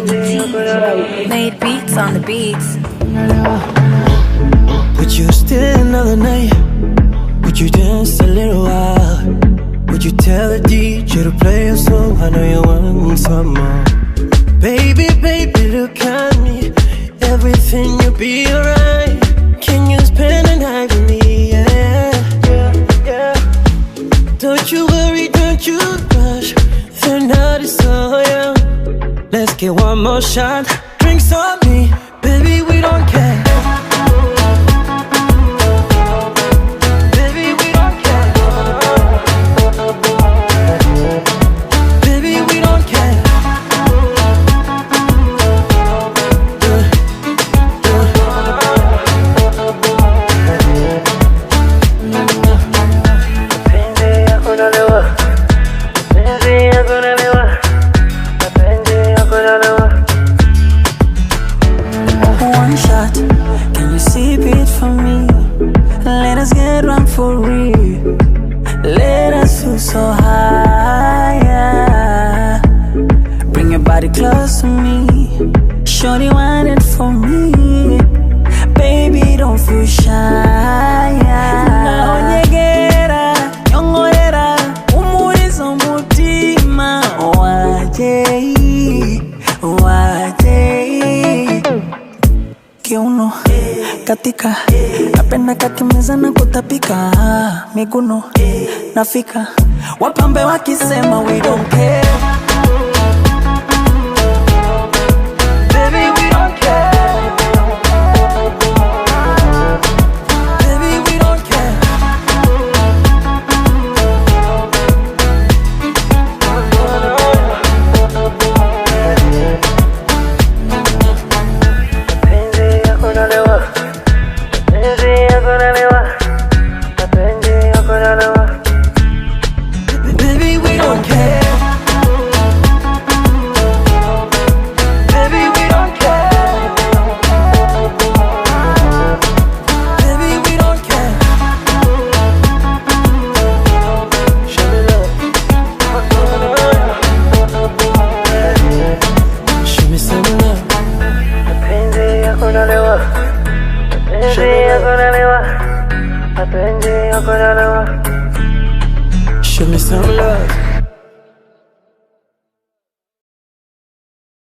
RJT made beats on the beats. Would you stay another night? Would you dance a little while? Would you tell the DJ to play a song? I know you want some more. Baby, baby, look at me. Everything will be alright. Can you spend the night with me? Yeah, yeah, yeah. Don't you worry, don't you rush. The night is so young. Let's get one more shot. Drinks on me, baby, we don't care. One shot, can you sip it for me? Let us get drunk for real. Let us feel so high, yeah. Bring your body close to me. Shorty want it for me. Baby, don't feel shy, yeah. Naonyegera, nyongorera, umurizo mutima. Wajei kiuno katika napenda kakimeza na kutapika miguno nafika wapambe wakisema we don't care.